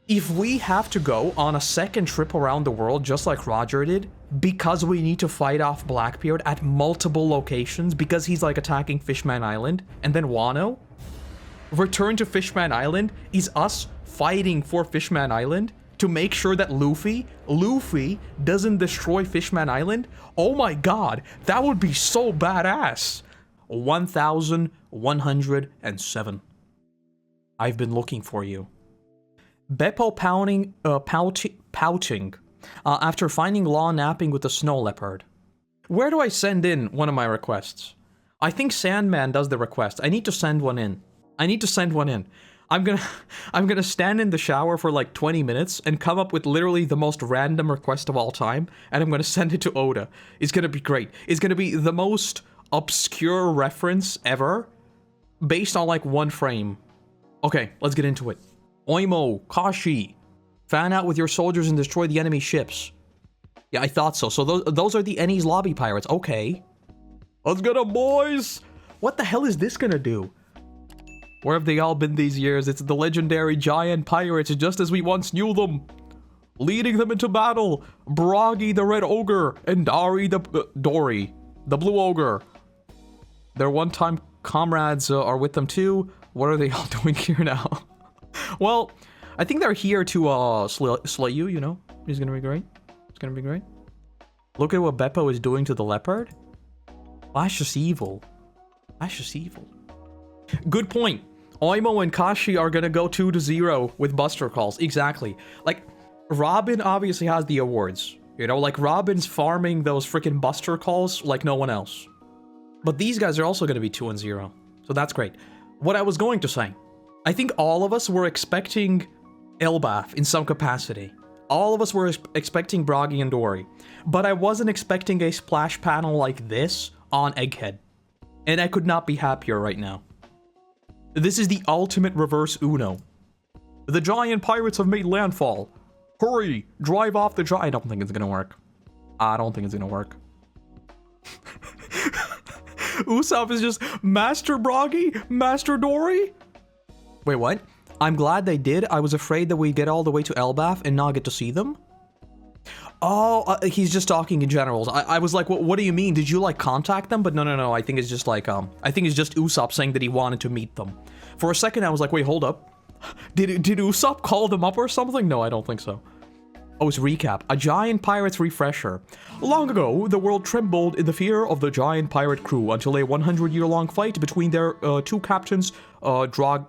If we have to go on a second trip around the world just like Roger did, because we need to fight off Blackbeard at multiple locations because he's like attacking Fishman Island, and then Wano, return to Fishman Island is us fighting for Fishman Island to make sure that Luffy doesn't destroy Fishman Island. Oh my god, that would be so badass. 1107. I've been looking for you. Beppo pouching after finding Law napping with the snow leopard. Where do I send in one of my requests? I think Sandman does the request. I need to send one in. I'm gonna stand in the shower for like 20 minutes and come up with literally the most random request of all time, and I'm gonna send it to Oda. It's gonna be great. It's gonna be the most obscure reference ever, based on like one frame. Okay, let's get into it. Oimo, Kashi, fan out with your soldiers and destroy the enemy ships. Yeah, I thought so. So those are the Eni's lobby pirates. Okay. Let's get them, boys! What the hell is this gonna do? Where have they all been these years? It's the legendary giant pirates, just as we once knew them. Leading them into battle, Bragi the Red Ogre, and Dory the Blue Ogre. Their one-time comrades are with them too. What are they all doing here now? Well, I think they're here to slay you, you know? It's gonna be great. It's gonna be great. Look at what Beppo is doing to the leopard. That's just evil. That's just evil. Good point. Oimo and Kashi are gonna go 2-0 with Buster Calls. Exactly. Like, Robin obviously has the awards. You know, like, Robin's farming those freaking Buster Calls like no one else. But these guys are also gonna be 2-0. So that's great. What I was going to say, I think all of us were expecting Elbaf in some capacity. All of us were expecting Bragi and Dory. But I wasn't expecting a splash panel like this on Egghead. And I could not be happier right now. This is the ultimate reverse Uno. The giant pirates have made landfall. Hurry, drive off the giant. I don't think it's gonna work. I don't think it's gonna work. Usopp is just Master Bragi, Master Dory. Wait, what? I'm glad they did. I was afraid that we'd get all the way to Elbaf and not get to see them. Oh, he's just talking in generals. I was like, what do you mean? Did you like contact them? But no. I think it's just like, I think it's just Usopp saying that he wanted to meet them. For a second, I was like, wait, hold up. Did Usopp call them up or something? No, I don't think so. Oh, it's recap. A giant pirate's refresher. Long ago, the world trembled in the fear of the giant pirate crew until a 100-year-long fight between their two captains, Dory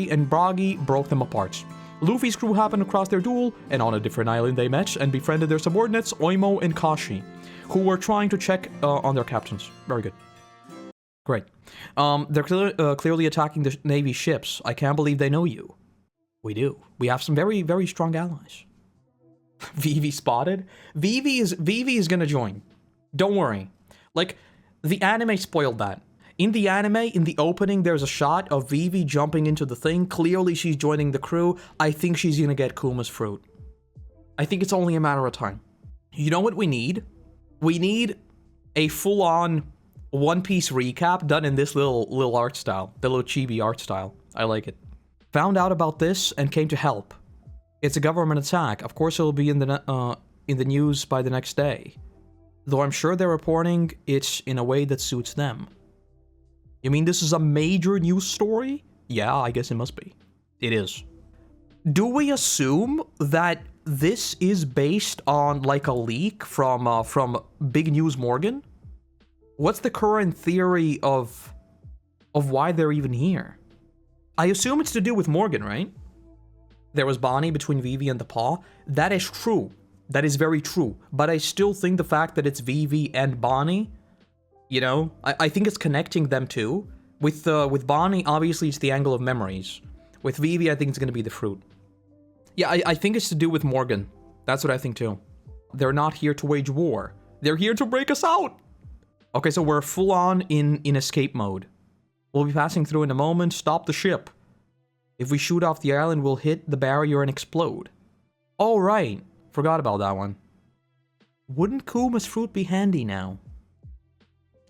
and Bragi, broke them apart. Luffy's crew happened across their duel, and on a different island they met and befriended their subordinates, Oimo and Kashi, who were trying to check on their captains. Very good. Great. They're clearly attacking the Navy ships. I can't believe they know you. We do. We have some very, very strong allies. Vivi spotted? Vivi is gonna join. Don't worry. Like, the anime spoiled that. In the anime, in the opening, there's a shot of Vivi jumping into the thing. Clearly, she's joining the crew. I think she's gonna get Kuma's fruit. I think it's only a matter of time. You know what we need? We need a full-on One Piece recap done in this little art style. The little chibi art style. I like it. Found out about this and came to help. It's a government attack. Of course, it'll be in the news by the next day. Though I'm sure they're reporting it in a way that suits them. You mean this is a major news story? Yeah, I guess it must be. It is. Do we assume that this is based on like a leak from Big News Morgan? What's the current theory of why they're even here? I assume it's to do with Morgan, right? There was Bonnie between Vivi and the Paw. That is true. That is very true. But I still think the fact that it's Vivi and Bonnie, you know, I think it's connecting them too. With Bonnie, obviously it's the angle of memories. With Vivi, I think it's going to be the fruit. Yeah, I think it's to do with Morgan. That's what I think too. They're not here to wage war. They're here to break us out. Okay, so we're full on in escape mode. We'll be passing through in a moment. Stop the ship. If we shoot off the island, we'll hit the barrier and explode. Oh, right. Forgot about that one. Wouldn't Kuma's fruit be handy now?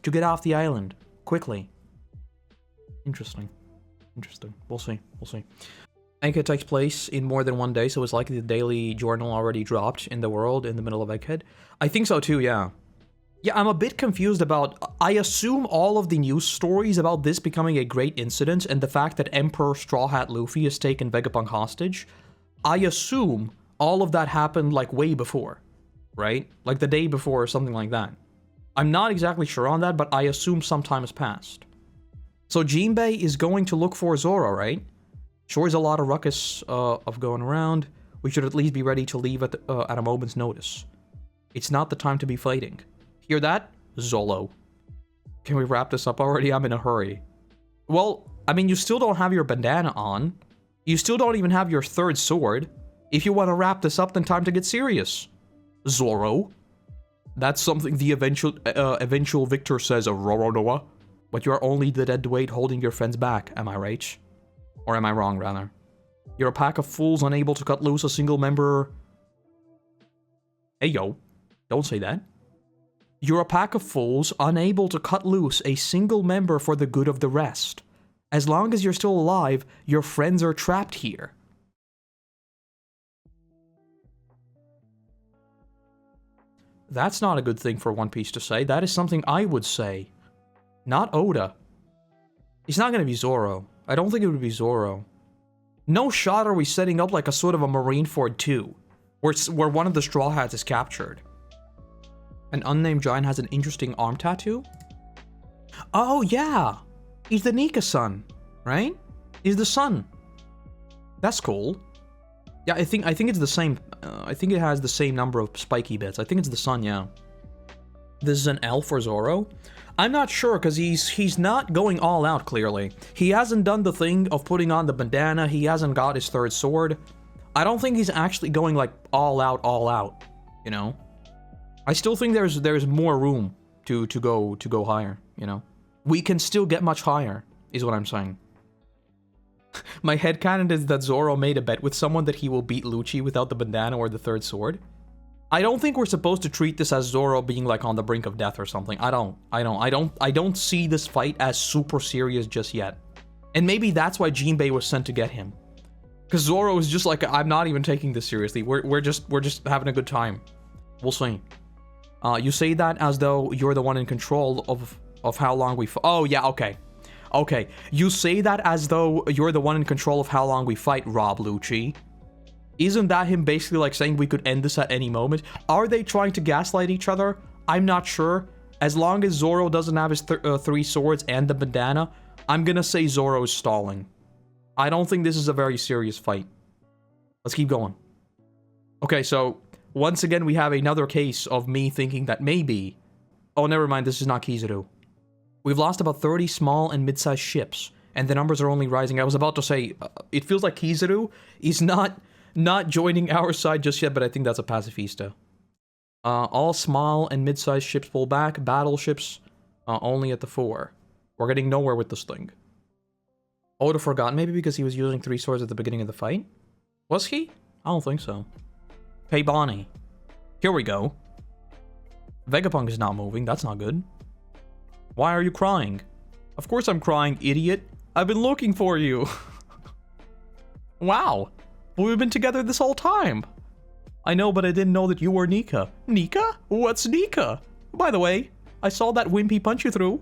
To get off the island. Quickly. Interesting. Interesting. We'll see. We'll see. Egghead takes place in more than one day, so it's likely the daily journal already dropped in the world in the middle of Egghead. I think so too, yeah. Yeah, I'm a bit confused about... I assume all of the news stories about this becoming a great incident and the fact that Emperor Straw Hat Luffy has taken Vegapunk hostage, I assume all of that happened, like, way before, right? Like, the day before or something like that. I'm not exactly sure on that, but I assume some time has passed. So Jinbei is going to look for Zoro, right? Sure is a lot of ruckus of going around. We should at least be ready to leave at a moment's notice. It's not the time to be fighting. Hear that? Zolo. Can we wrap this up already? I'm in a hurry. Well, I mean, you still don't have your bandana on. You still don't even have your third sword. If you want to wrap this up, then time to get serious. Zoro. That's something the eventual victor says of Roronoa. But you're only the dead weight holding your friends back, am I right? Or am I wrong, rather? You're a pack of fools unable to cut loose a single member... Hey, yo. Don't say that. You're a pack of fools unable to cut loose a single member for the good of the rest. As long as you're still alive, your friends are trapped here. That's not a good thing for One Piece to say. That is something I would say. Not Oda. He's not going to be Zoro. I don't think it would be Zoro. No shot are we setting up like a sort of a Marineford 2, where one of the Straw Hats is captured. An unnamed giant has an interesting arm tattoo? Oh, yeah! He's the Nika son, right? He's the son. That's cool. Yeah, I think it's the same. I think it has the same number of spiky bits. I think it's the son, yeah. This is an L for Zoro? I'm not sure, because he's not going all out, clearly. He hasn't done the thing of putting on the bandana. He hasn't got his third sword. I don't think he's actually going, like, all out, you know? I still think there's more room to go higher, you know? We can still get much higher, is what I'm saying. My headcanon is that Zoro made a bet with someone that he will beat Lucci without the bandana or the third sword. I don't think we're supposed to treat this as Zoro being like on the brink of death or something. I don't see this fight as super serious just yet. And maybe that's why Jinbei was sent to get him. Because Zoro is just like, I'm not even taking this seriously. We're just having a good time. We'll see. You say that as though you're the one in control of how long we oh, yeah, okay. Okay, you say that as though you're the one in control of how long we fight, Rob Lucci. Isn't that him basically like saying we could end this at any moment? Are they trying to gaslight each other? I'm not sure. As long as Zoro doesn't have his three swords and the bandana, I'm gonna say Zoro is stalling. I don't think this is a very serious fight. Let's keep going. Okay, so once again, we have another case of me thinking that maybe... Oh, never mind, this is not Kizaru. We've lost about 30 small and mid-sized ships, and the numbers are only rising. I was about to say, it feels like Kizaru is not joining our side just yet, but I think that's a pacifista. All small and mid-sized ships pull back, battleships only at the fore. We're getting nowhere with this thing. Oda forgot, maybe because he was using three swords at the beginning of the fight? Was he? I don't think so. Hey, Bonnie. Here we go. Vegapunk is not moving, that's not good. Why are you crying? Of course I'm crying, idiot. I've been looking for you. Wow. We've been together this whole time. I know, but I didn't know that you were Nika. Nika? What's Nika? By the way, I saw that Wimpy punch you through.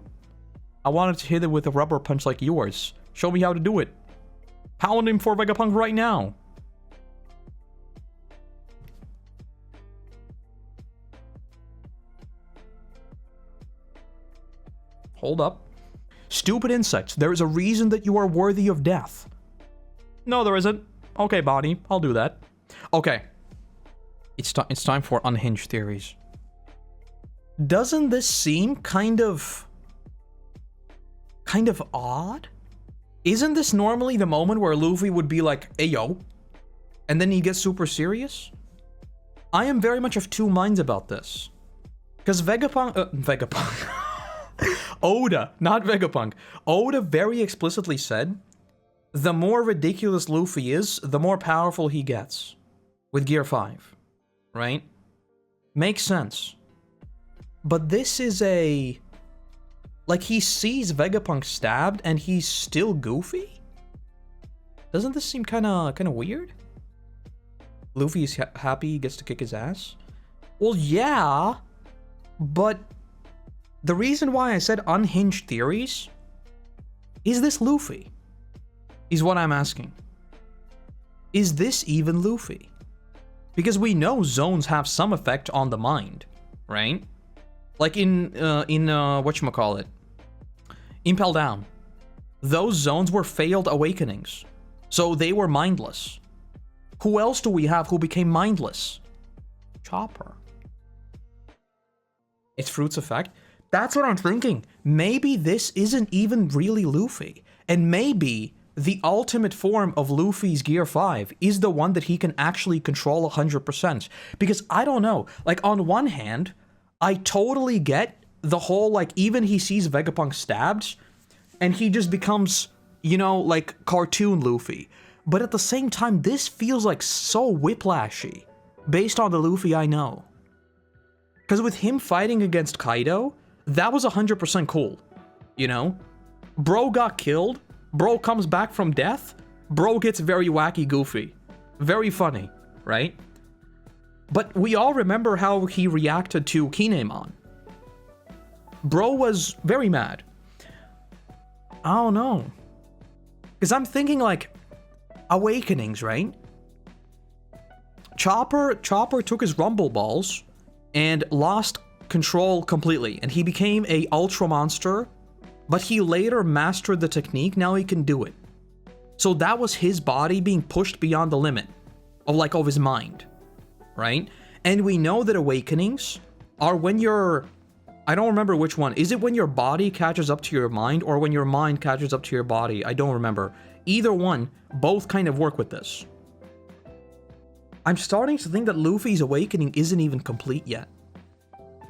I wanted to hit it with a rubber punch like yours. Show me how to do it. Pound him for Vegapunk right now. Hold up. Stupid insects, there is a reason that you are worthy of death. No, there isn't. Okay, Bonnie, I'll do that. Okay. It's time for unhinged theories. Doesn't this seem kind of odd? Isn't this normally the moment where Luffy would be like, hey yo, and then he gets super serious? I am very much of two minds about this. Because Vegapunk... Oda, not Vegapunk. Oda very explicitly said, the more ridiculous Luffy is, the more powerful he gets. With Gear 5. Right? Makes sense. But this is a... Like, he sees Vegapunk stabbed and he's still goofy? Doesn't this seem kind of weird? Luffy is happy he gets to kick his ass? Well, yeah, but the reason why I said unhinged theories is this Luffy? Is what I'm asking. Is this even Luffy? Because we know zones have some effect on the mind, right? Like in whatchamacallit, Impel Down. Those zones were failed awakenings. So they were mindless. Who else do we have who became mindless? Chopper. It's Fruit's effect? That's what I'm thinking. Maybe this isn't even really Luffy. And maybe the ultimate form of Luffy's Gear 5 is the one that he can actually control 100%. Because I don't know. Like, on one hand, I totally get the whole, like, even he sees Vegapunk stabbed, and he just becomes, you know, like, cartoon Luffy. But at the same time, this feels like so whiplashy, based on the Luffy I know. Because with him fighting against Kaido, that was 100% cool, you know? Bro got killed, bro comes back from death, bro gets very wacky goofy. Very funny, right? But we all remember how he reacted to Kinemon. Bro was very mad. I don't know. Because I'm thinking, like, awakenings, right? Chopper took his Rumble Balls and lost control completely, and he became a Ultra Monster, but he later mastered the technique, now he can do it. So that was his body being pushed beyond the limit of his mind, right? And we know that awakenings are when you're, I don't remember which one. Is it when your body catches up to your mind, or when your mind catches up to your body? I don't remember. Either one, both kind of work with this. I'm starting to think that Luffy's awakening isn't even complete yet.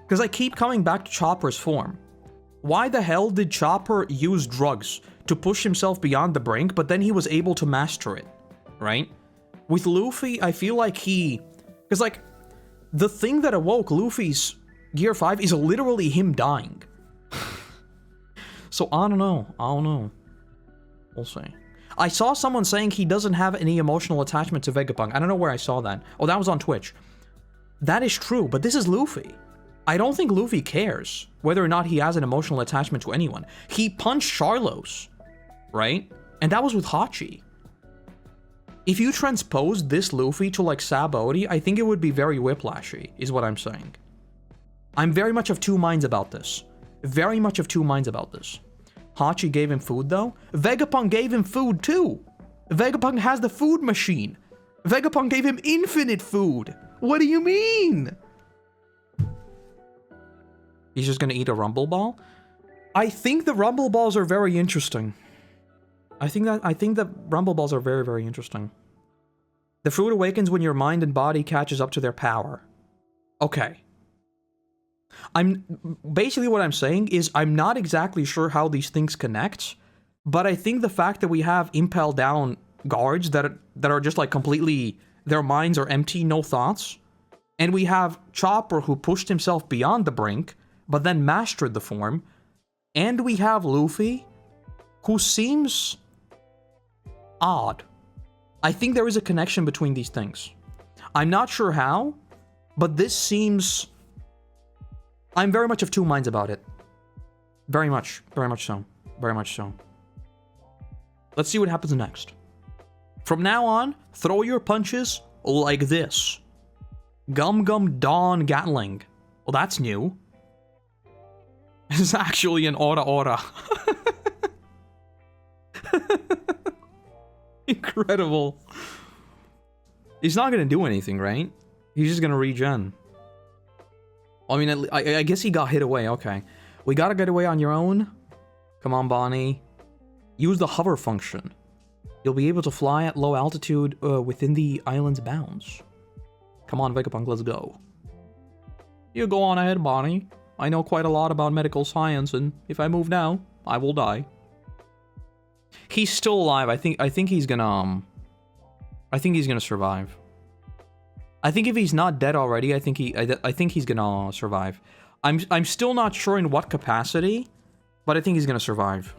Because I keep coming back to Chopper's form. Why the hell did Chopper use drugs to push himself beyond the brink, but then he was able to master it, right? With Luffy, I feel like because, like, the thing that awoke Luffy's Gear 5 is literally him dying. So, I don't know. We'll see. I saw someone saying he doesn't have any emotional attachment to Vegapunk. I don't know where I saw that. Oh, that was on Twitch. That is true, but this is Luffy. I don't think Luffy cares whether or not he has an emotional attachment to anyone. He punched Charlos, right? And that was with Hachi. If you transpose this Luffy to, like, Sabaody, I think it would be very whiplashy, is what I'm saying. I'm very much of two minds about this. Very much of two minds about this. Hachi gave him food, though. Vegapunk gave him food, too. Vegapunk has the food machine. Vegapunk gave him infinite food. What do you mean? He's just gonna eat a Rumble Ball? I think the Rumble Balls are very interesting. I think that Rumble Balls are very, very interesting. The fruit awakens when your mind and body catches up to their power. Okay. Basically what I'm saying is I'm not exactly sure how these things connect, but I think the fact that we have Impel Down guards that are just, like, completely, their minds are empty, no thoughts, and we have Chopper who pushed himself beyond the brink, but then mastered the form, and we have Luffy, who seems odd. I think there is a connection between these things. I'm not sure how, but this seems... I'm very much of two minds about it. Very much so. Very much so. Let's see what happens next. From now on, throw your punches like this. Gum Gum Dawn Gatling. Well, that's new. It's actually an Ora. Incredible. He's not gonna do anything, right? He's just gonna regen. I mean, I guess he got hit away, okay. We gotta get away on your own. Come on, Bonnie. Use the hover function. You'll be able to fly at low altitude within the island's bounds. Come on, Vegapunk, let's go. You go on ahead, Bonnie. I know quite a lot about medical science, and if I move now, I will die. He's still alive. I think he's gonna survive. I think if he's not dead already, I think he's gonna survive. I'm still not sure in what capacity, but I think he's gonna survive.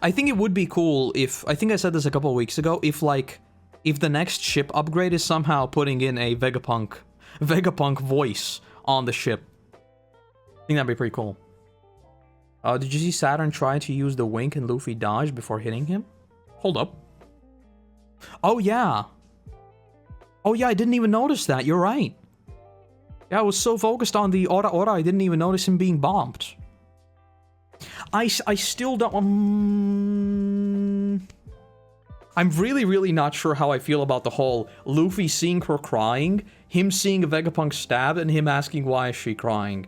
I think it would be cool if, I think I said this a couple of weeks ago, if like, if the next ship upgrade is somehow putting in a Vegapunk voice on the ship. I think that'd be pretty cool. Did you see Saturn try to use the wink and Luffy dodge before hitting him? Hold up. Oh yeah. Oh yeah, I didn't even notice that, you're right. Yeah, I was so focused on the Ora Ora, I didn't even notice him being bombed. I still don't... I'm really not sure how I feel about the whole Luffy seeing her crying, him seeing Vegapunk stabbed, and him asking why is she crying.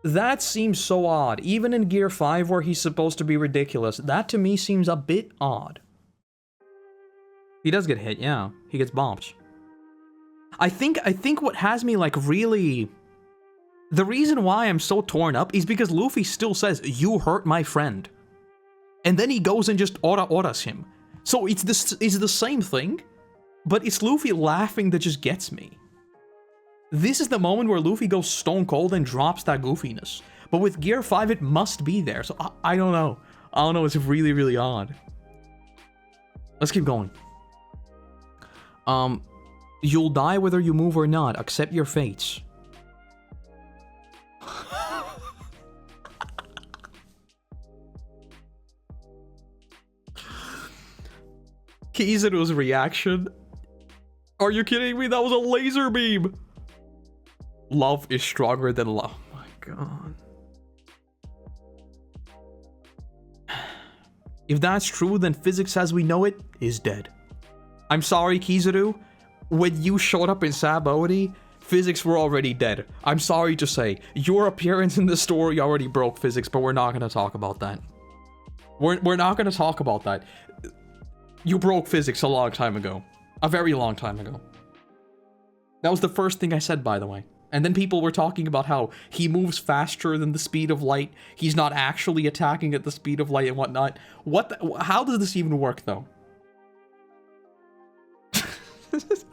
That seems so odd. Even in Gear 5 where he's supposed to be ridiculous, that to me seems a bit odd. He does get hit, yeah. He gets bombed. I think what has me like really... The reason why I'm so torn up is because Luffy still says, "You hurt my friend." And then he goes and just Ora-Oras him. So it's the same thing, but it's Luffy laughing that just gets me. This is the moment where Luffy goes stone cold and drops that goofiness. But with Gear 5, it must be there, so I don't know. I don't know, it's really odd. Let's keep going. You'll die whether you move or not, accept your fates. Kizaru's reaction. Are you kidding me? That was a laser beam. Love is stronger than love. Oh my god. If that's true, then physics as we know it is dead. I'm sorry, Kizaru. When you showed up in Sabaody, physics were already dead. I'm sorry to say. Your appearance in the story already broke physics, but we're not going to talk about that. We're not going to talk about that. You broke physics a long time ago. A very long time ago. That was the first thing I said, by the way. And then people were talking about how he moves faster than the speed of light. He's not actually attacking at the speed of light and whatnot. How does this even work, though?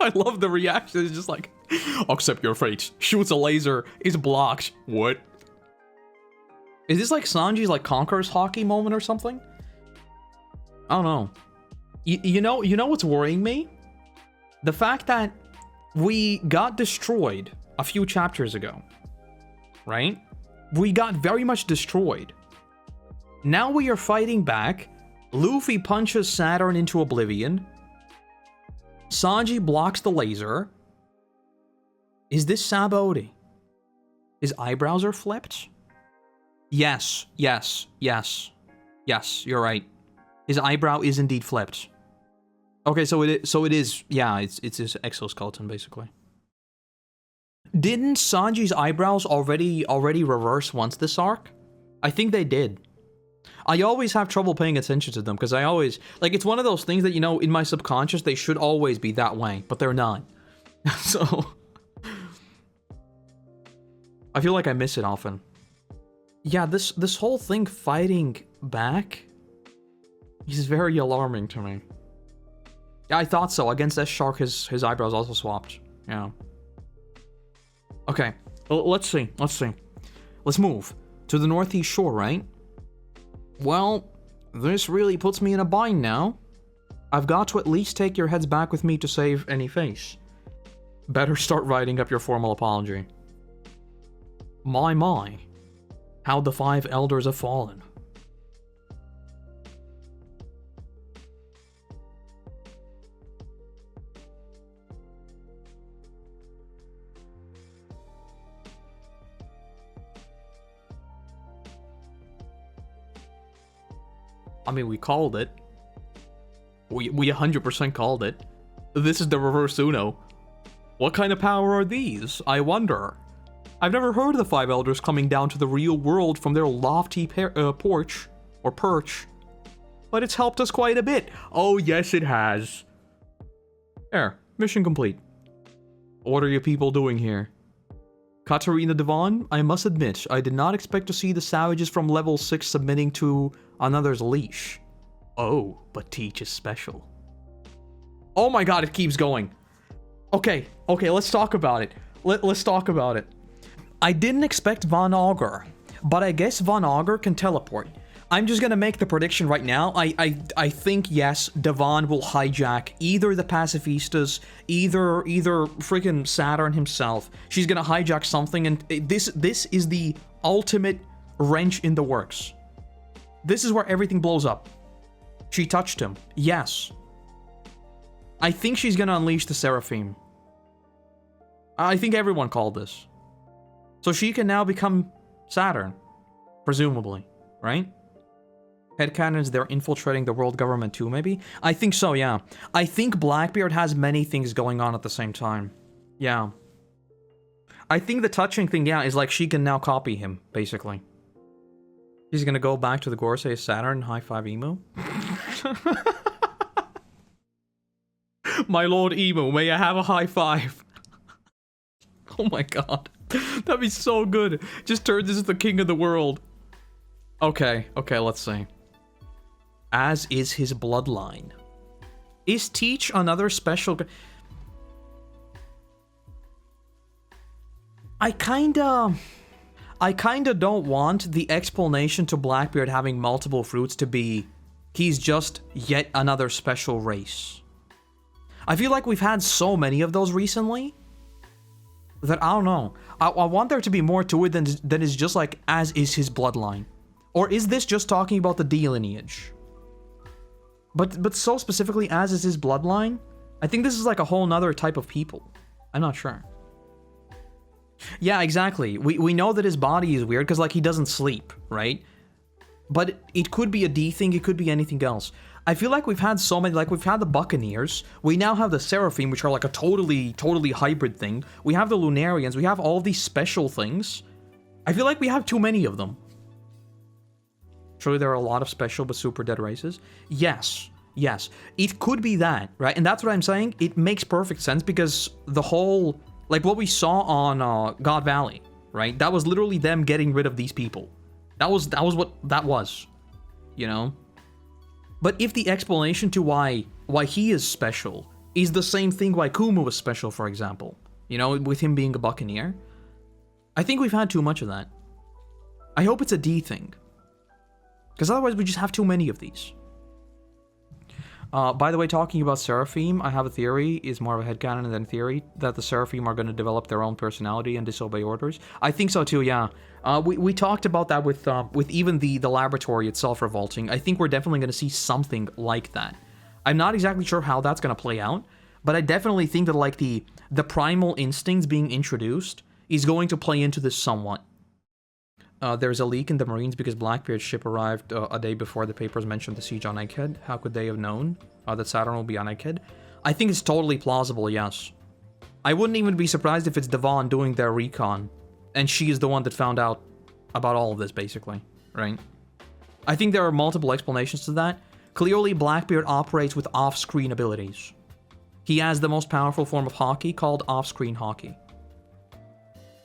I love the reaction. It's just like, accept your fate. Shoots a laser. Is blocked. What? Is this like Sanji's like Conqueror's hockey moment or something? I don't know. You know what's worrying me? The fact that we got destroyed a few chapters ago, right? We got very much destroyed. Now we are fighting back. Luffy punches Saturn into oblivion. Sanji blocks the laser. Is this Sabaody? His eyebrows are flipped? Yes, you're right. His eyebrow is indeed flipped. Okay, so it is, yeah, it's his exoskeleton, basically. Didn't Sanji's eyebrows already reverse once this arc? I think they did. I always have trouble paying attention to them, because I always, like, it's one of those things that, you know, in my subconscious, they should always be that way, but they're not. So, I feel like I miss it often. Yeah, this whole thing fighting back is very alarming to me. Yeah, I thought so. Against that shark, his eyebrows also swapped. Yeah. Okay, let's see. Let's move to the northeast shore, right? Well, this really puts me in a bind now. I've got to at least take your heads back with me to save any face. Better start writing up your formal apology. My, how the 5 elders have fallen. I mean, we called it. We 100% called it. This is the reverse Uno. What kind of power are these? I wonder. I've never heard of the 5 elders coming down to the real world from their lofty porch, or perch. But it's helped us quite a bit. Oh yes, it has. There, mission complete. What are you people doing here? Katarina DEVON, I must admit, I did not expect to see the savages from level 6 submitting to another's leash. Oh, but Teach is special. Oh my god, it keeps going. Okay, let's talk about it. Let's talk about it. I didn't expect Von Augur, but I guess Von Augur can teleport. I'm just gonna make the prediction right now. I think, yes, DEVON will hijack either the pacifistas, either freaking Saturn himself. She's gonna hijack something, and this is the ultimate wrench in the works. This is where everything blows up. She touched him. Yes. I think she's gonna unleash the Seraphim. I think everyone called this. So she can now become Saturn. Presumably. Right? Headcanons, they're infiltrating the world government too, maybe? I think so, yeah. I think Blackbeard has many things going on at the same time. Yeah. I think the touching thing, yeah, is like she can now copy him, basically. He's gonna go back to the Gorsei Saturn high-five Emu. My lord Emu, may I have a high-five? Oh my god. That'd be so good. Just turn this into the king of the world. Okay, let's see. As is his bloodline. Is Teach another special... I kinda don't want the explanation to Blackbeard having multiple fruits to be he's just yet another special race. I feel like we've had so many of those recently that I don't know. I want there to be more to it than is just like, as is his bloodline. Or is this just talking about the D lineage? But so specifically, as is his bloodline? I think this is like a whole nother type of people. I'm not sure. Yeah, exactly. We know that his body is weird because, like, he doesn't sleep, right? But it could be a D thing, it could be anything else. I feel like we've had so many, like, we've had the Buccaneers, we now have the Seraphim, which are like a totally hybrid thing. We have the Lunarians, we have all these special things. I feel like we have too many of them. Surely there are a lot of special but super dead races. Yes. It could be that, right? And that's what I'm saying. It makes perfect sense because the whole... Like what we saw on God Valley, right? That was literally them getting rid of these people. That was what that was, you know? But if the explanation to why he is special is the same thing why Kumu was special, for example, you know, with him being a Buccaneer, I think we've had too much of that. I hope it's a D thing. Because otherwise we just have too many of these. By the way, talking about Seraphim, I have a theory, is more of a headcanon than theory, that the Seraphim are going to develop their own personality and disobey orders. I think so too, yeah. We talked about that with even the laboratory itself revolting. I think we're definitely going to see something like that. I'm not exactly sure how that's going to play out, but I definitely think that like the primal instincts being introduced is going to play into this somewhat. There's a leak in the Marines because Blackbeard's ship arrived a day before the papers mentioned the siege on Egghead. How could they have known that Saturn will be on Egghead? I think it's totally plausible, yes. I wouldn't even be surprised if it's DEVON doing their recon, and she is the one that found out about all of this, basically, right? I think there are multiple explanations to that. Clearly, Blackbeard operates with off-screen abilities. He has the most powerful form of hockey called off-screen hockey.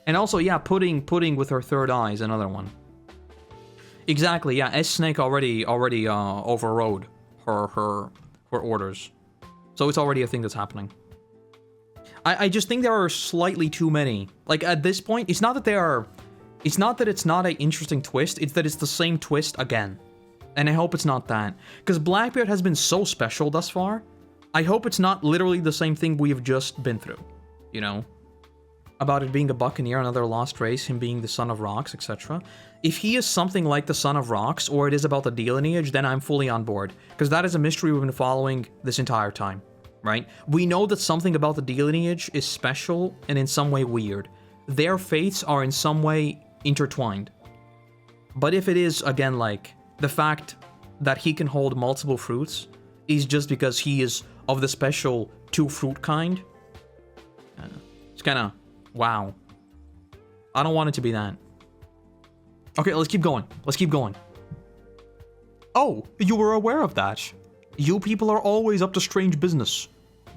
And also, yeah, pudding with her third eye is another one. Exactly, yeah, S-Snake already overrode her orders. So it's already a thing that's happening. I just think there are slightly too many. Like, at this point, it's not that it's not an interesting twist, it's that it's the same twist again. And I hope it's not that. Because Blackbeard has been so special thus far, I hope it's not literally the same thing we've just been through, you know? About it being a Buccaneer, another lost race, him being the Son of Rocks, etc. If he is something like the Son of Rocks, or it is about the D lineage, then I'm fully on board. Because that is a mystery we've been following this entire time, right? We know that something about the D lineage is special and in some way weird. Their fates are in some way intertwined. But if it is, again, like, the fact that he can hold multiple fruits is just because he is of the special two-fruit kind, it's kinda... Wow. I don't want it to be that. Okay, let's keep going. Oh, you were aware of that. You people are always up to strange business.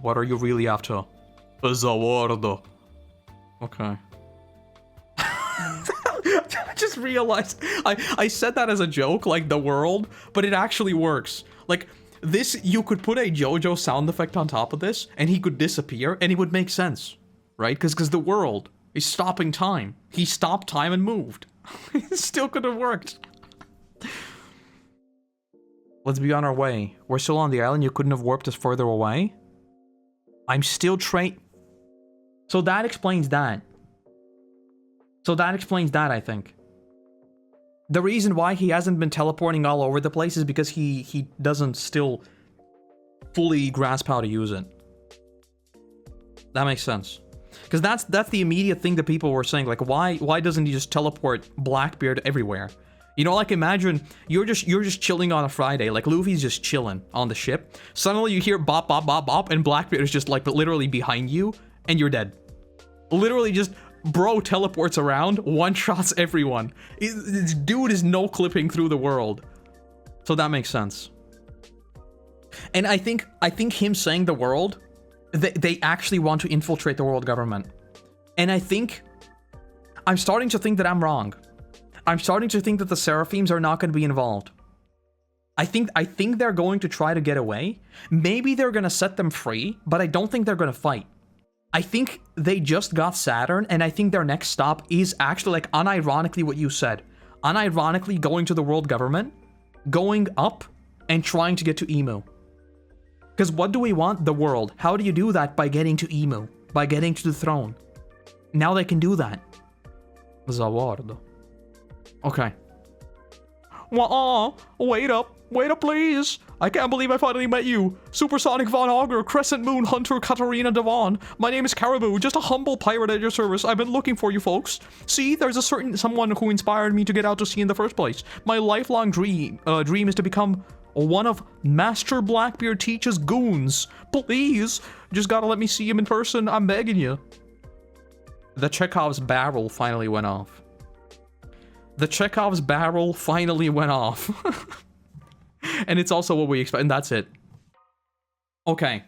What are you really after? The world. Okay. I just realized I said that as a joke, like the world, but it actually works. Like, this, you could put a JoJo sound effect on top of this, and he could disappear, and it would make sense. Right? Because the world is stopping time. He stopped time and moved. It still could have worked. Let's be on our way. We're still on the island. You couldn't have warped us further away? I'm still So that explains that. I think. The reason why he hasn't been teleporting all over the place is because he doesn't still fully grasp how to use it. That makes sense. Because that's the immediate thing that people were saying, like, why doesn't he just teleport Blackbeard everywhere? You know, like, imagine you're just chilling on a Friday, like Luffy's just chilling on the ship. Suddenly you hear bop bop bop bop, and Blackbeard is just like literally behind you, and you're dead. Literally just bro teleports around, one-shots everyone. This dude is no-clipping through the world. So that makes sense. And I think him saying the world, they actually want to infiltrate the world government. And I think I'm starting to think that I'm wrong. I'm starting to think that the Seraphims are not going to be involved. I think they're going to try to get away. Maybe they're going to set them free, but I don't think they're going to fight. I think they just got Saturn, and I think their next stop is actually, like, unironically what you said. Unironically going to the world government, going up, and trying to get to Emu. Because what do we want? The world. How do you do that? By getting to Emu. By getting to the throne. Now they can do that. The world. Okay. Wait up, please. I can't believe I finally met you. Supersonic Von Augur, Crescent Moon Hunter Katarina Devon. My name is Caribou, just a humble pirate at your service. I've been looking for you folks. See, there's a certain someone who inspired me to get out to sea in the first place. My lifelong dream is to become one of Master Blackbeard Teach's goons. Please, just gotta let me see him in person. I'm begging you. The Chekhov's barrel finally went off. The Chekhov's barrel finally went off. And it's also what we expect, and that's it. Okay.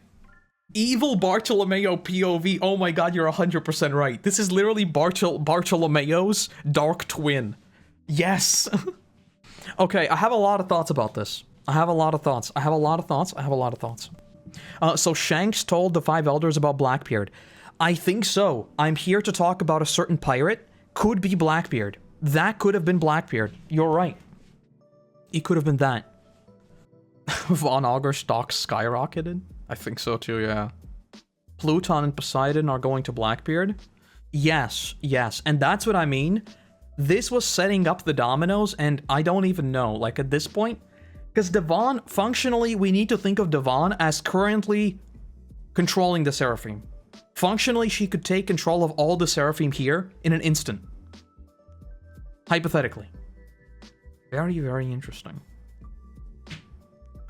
Evil Bartolomeo POV. Oh my god, you're 100% right. This is literally Bartolomeo's dark twin. Yes. Okay, I have a lot of thoughts about this. So Shanks told the 5 elders about Blackbeard. I think so. I'm here to talk about a certain pirate. Could be Blackbeard. That could have been Blackbeard. You're right. It could have been that. Von Augur stock skyrocketed? I think so too, yeah. Pluton and Poseidon are going to Blackbeard? Yes. And that's what I mean. This was setting up the dominoes, and I don't even know, like, at this point. Because Devon, functionally, we need to think of Devon as currently controlling the Seraphim. Functionally, she could take control of all the Seraphim here in an instant. Hypothetically. Very, very interesting.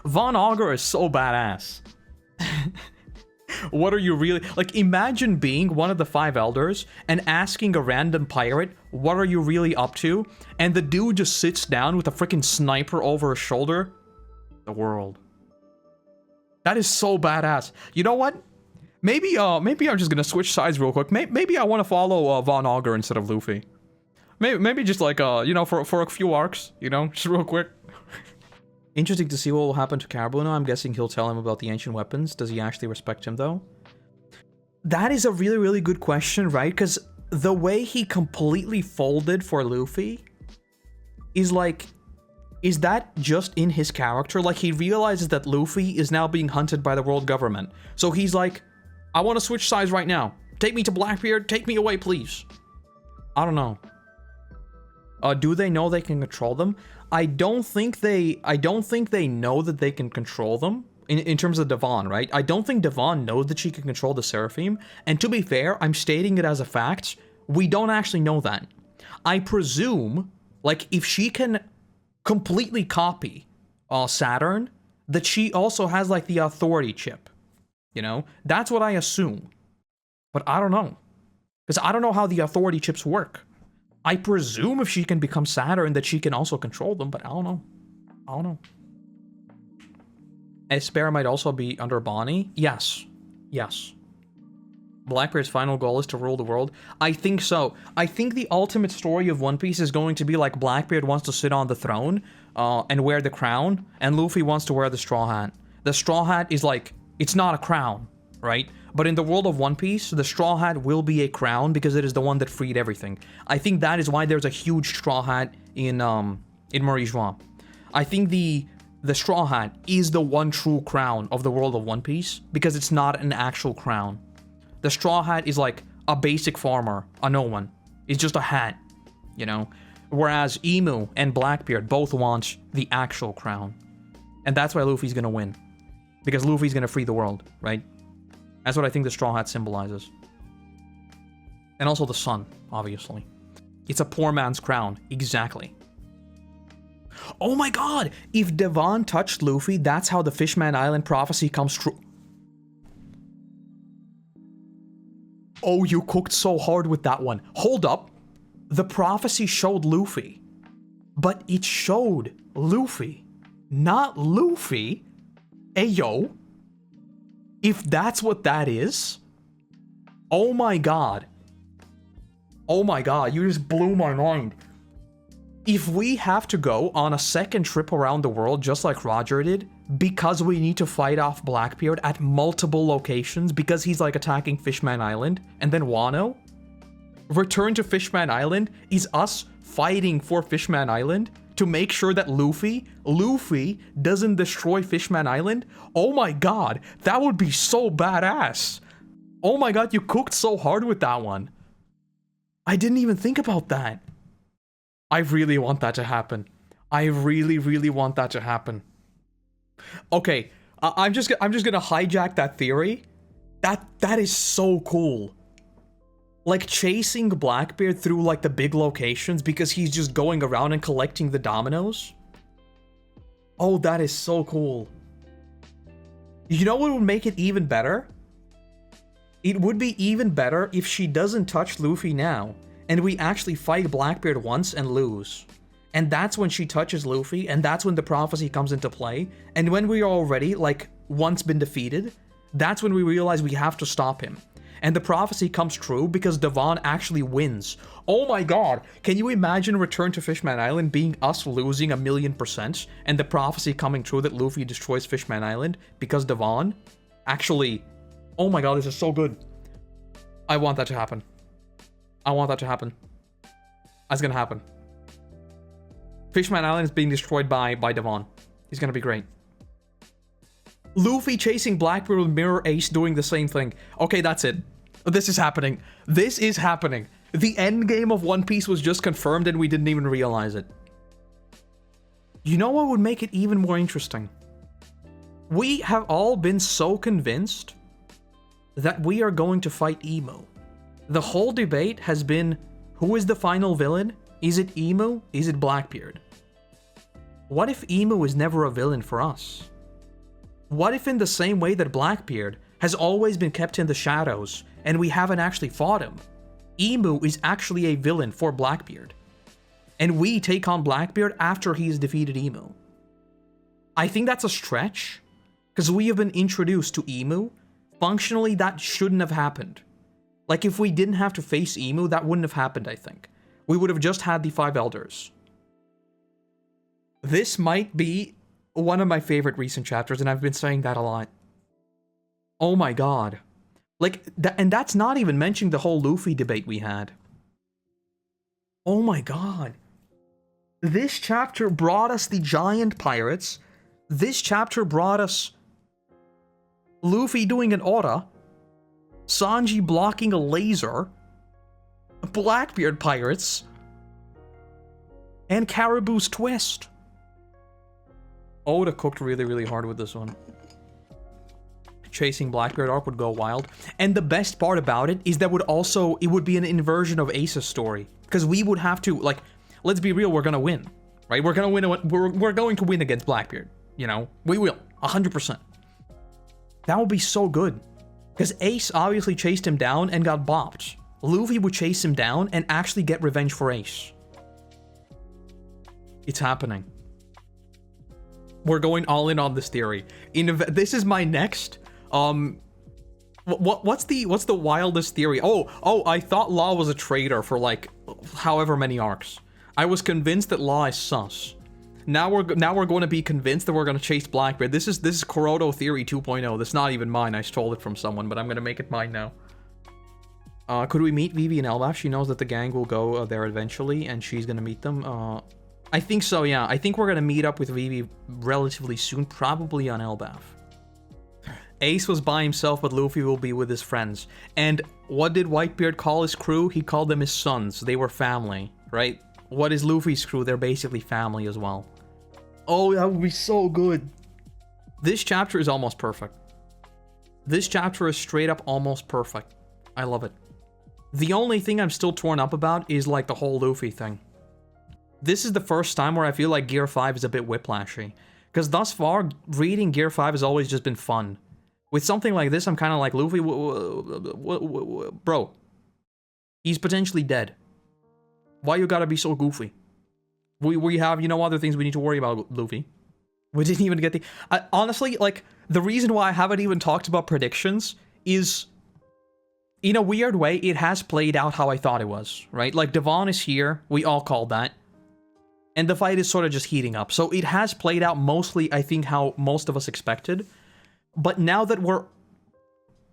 Von Augur is so badass. What are you really... Like, imagine being one of the 5 elders and asking a random pirate, what are you really up to? And the dude just sits down with a freaking sniper over his shoulder. The world. That is so badass. You know what? Maybe I'm just gonna switch sides real quick. Maybe I want to follow Von Augur instead of Luffy. Maybe just like, you know, for a few arcs, you know, just real quick. Interesting to see what will happen to Caribou now. I'm guessing he'll tell him about the ancient weapons. Does he actually respect him, though? That is a really, really good question, right? Because the way he completely folded for Luffy is like... Is that just in his character? Like, he realizes that Luffy is now being hunted by the world government. So he's like, I want to switch sides right now. Take me to Blackbeard. Take me away, please. I don't know. Do they know they can control them? I don't think they know that they can control them in terms of Devon, right? I don't think Devon knows that she can control the Seraphim. And to be fair, I'm stating it as a fact. We don't actually know that. I presume, like, if she can completely copy Saturn, that she also has, like, the authority chip. You know? That's what I assume. But I don't know. Because I don't know how the authority chips work. I presume if she can become Saturn that she can also control them, but I don't know. Esper might also be under Bonnie. Yes. Blackbeard's final goal is to rule the world. I think so. I think the ultimate story of One Piece is going to be like Blackbeard wants to sit on the throne and wear the crown, and Luffy wants to wear the straw hat. The straw hat is like, it's not a crown, right? But in the world of One Piece, the straw hat will be a crown because it is the one that freed everything. I think that is why there's a huge straw hat in Marie Joie. I think the the Straw Hat is the one true crown of the world of One Piece, because it's not an actual crown. The Straw Hat is like a basic farmer, a no one. It's just a hat, you know? Whereas Emu and Blackbeard both want the actual crown. And that's why Luffy's gonna win. Because Luffy's gonna free the world, right? That's what I think the Straw Hat symbolizes. And also the sun, obviously. It's a poor man's crown, exactly. Oh my god! If Devon touched Luffy, that's how the Fishman Island prophecy comes true. Oh, you cooked so hard with that one. Hold up. The prophecy showed Luffy. But it showed Luffy. Not Luffy. Ayo. If that's what that is... Oh my god. Oh my god, you just blew my mind. If we have to go on a second trip around the world just like Roger did, because we need to fight off Blackbeard at multiple locations because he's like attacking Fishman Island, and then Wano, return to Fishman Island is us fighting for Fishman Island to make sure that Luffy doesn't destroy Fishman Island. Oh my god, that would be so badass. Oh my god, you cooked so hard with that one. I didn't even think about that. I really want that to happen. I really, really want that to happen. Okay, I'm just gonna hijack that theory. That is so cool. Like chasing Blackbeard through like the big locations because he's just going around and collecting the dominoes. Oh, that is so cool. You know what would make it even better? It would be even better if she doesn't touch Luffy now, and we actually fight Blackbeard once and lose. And that's when she touches Luffy, and that's when the prophecy comes into play. And when we are already, like, once been defeated, that's when we realize we have to stop him. And the prophecy comes true because Devon actually wins. Oh my god, can you imagine Return to Fishman Island being us losing 1,000,000% and the prophecy coming true that Luffy destroys Fishman Island because Devon actually... Oh my god, this is so good. I want that to happen. I want that to happen. That's gonna happen. Fishman Island is being destroyed by Devon. He's gonna be great. Luffy chasing Blackbeard with Mirror Ace doing the same thing. Okay, that's it. This is happening. This is happening. The end game of One Piece was just confirmed and we didn't even realize it. You know what would make it even more interesting? We have all been so convinced that we are going to fight Emu. The whole debate has been, who is the final villain? Is it Emu? Is it Blackbeard? What if Emu is never a villain for us? What if in the same way that Blackbeard has always been kept in the shadows and we haven't actually fought him, Emu is actually a villain for Blackbeard, and we take on Blackbeard after he has defeated Emu? I think that's a stretch, because we have been introduced to Emu. Functionally, that shouldn't have happened. Like, if we didn't have to face Emu, that wouldn't have happened, I think. We would have just had the 5 Elders. This might be one of my favorite recent chapters, and I've been saying that a lot. Oh my god. Like, and that's not even mentioning the whole Luffy debate we had. Oh my god. This chapter brought us the giant pirates. This chapter brought us Luffy doing an aura, Sanji blocking a laser, Blackbeard pirates, and Caribou's twist. Oda cooked really, really hard with this one. Chasing Blackbeard arc would go wild. And the best part about it is that it would be an inversion of Ace's story. Because we would have to, like, let's be real, we're gonna win. Right? We're gonna win, we're going to win against Blackbeard. You know? We will. 100%. That would be so good. Because Ace obviously chased him down and got bopped. Luffy would chase him down and actually get revenge for Ace. It's happening. We're going all in on this theory. This is my next. What's the wildest theory? Oh, I thought Law was a traitor for like however many arcs. I was convinced that Law is sus. Now we're going to be convinced that we're going to chase Blackbeard. This is Koroto theory 2.0. This is not even mine. I stole it from someone, but I'm going to make it mine now. Could we meet Vivi in Elbaf? She knows that the gang will go there eventually, and she's going to meet them. I think so, yeah. I think we're gonna meet up with Vivi relatively soon, probably on Elbaf. Ace was by himself, but Luffy will be with his friends. And what did Whitebeard call his crew? He called them his sons. They were family, right? What is Luffy's crew? They're basically family as well. Oh, that would be so good. This chapter is almost perfect. This chapter is straight up almost perfect. I love it. The only thing I'm still torn up about is like the whole Luffy thing. This is the first time where I feel like Gear 5 is a bit whiplashy. Because thus far, reading Gear 5 has always just been fun. With something like this, I'm kind of like, Luffy, bro. He's potentially dead. Why you gotta be so goofy? We have, you know, other things we need to worry about, Luffy. We didn't even get the... honestly, like, the reason why I haven't even talked about predictions is... in a weird way, it has played out how I thought it was, right? Like, DEVON is here. We all called that. And the fight is sort of just heating up. So it has played out mostly, I think, how most of us expected. But now that we're...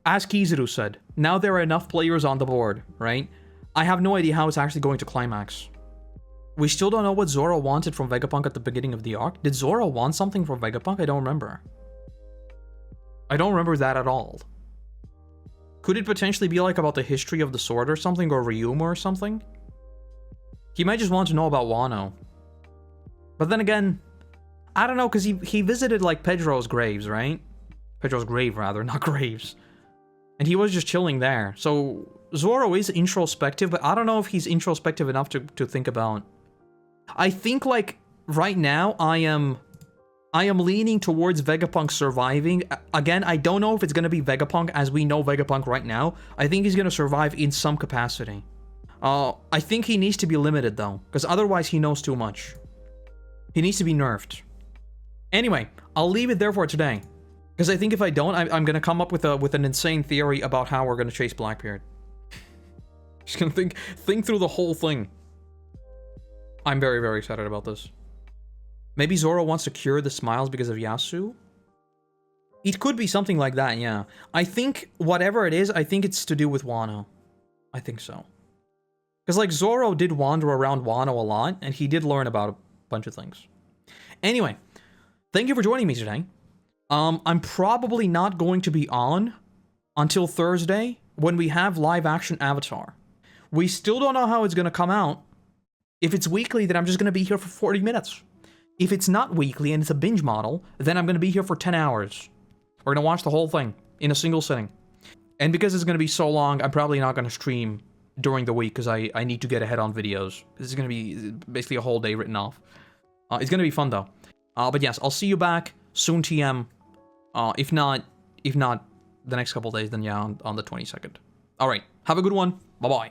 as Kizaru said, now there are enough players on the board, right? I have no idea how it's actually going to climax. We still don't know what Zoro wanted from Vegapunk at the beginning of the arc. Did Zoro want something from Vegapunk? I don't remember. I don't remember that at all. Could it potentially be like about the history of the sword or something, or Ryuma or something? He might just want to know about Wano. But then again, I don't know, because he visited like Pedro's graves, right? Pedro's grave, rather, not graves. And he was just chilling there. So Zoro is introspective, but I don't know if he's introspective enough to think about. I think, like, right now, I am leaning towards Vegapunk surviving. Again, I don't know if it's going to be Vegapunk as we know Vegapunk right now. I think he's going to survive in some capacity. I think he needs to be limited, though, because otherwise he knows too much. He needs to be nerfed. Anyway, I'll leave it there for today. Because I think if I don't, I'm going to come up with an insane theory about how we're going to chase Blackbeard. Just going to think through the whole thing. I'm very, very excited about this. Maybe Zoro wants to cure the smiles because of Yasu? It could be something like that, yeah. I think, whatever it is, I think it's to do with Wano. I think so. Because, like, Zoro did wander around Wano a lot, and he did learn about a bunch of things. Anyway, thank you for joining me today. I'm probably not going to be on until Thursday, when we have live-action Avatar. We still don't know how it's going to come out. If it's weekly, then I'm just going to be here for 40 minutes. If it's not weekly and it's a binge model, then I'm going to be here for 10 hours. We're going to watch the whole thing in a single sitting. And because it's going to be so long, I'm probably not going to stream during the week because I need to get ahead on videos. This is going to be basically a whole day written off. It's going to be fun, though. But yes, I'll see you back soon, TM. If not the next couple days, then yeah, on the 22nd. All right, have a good one. Bye-bye.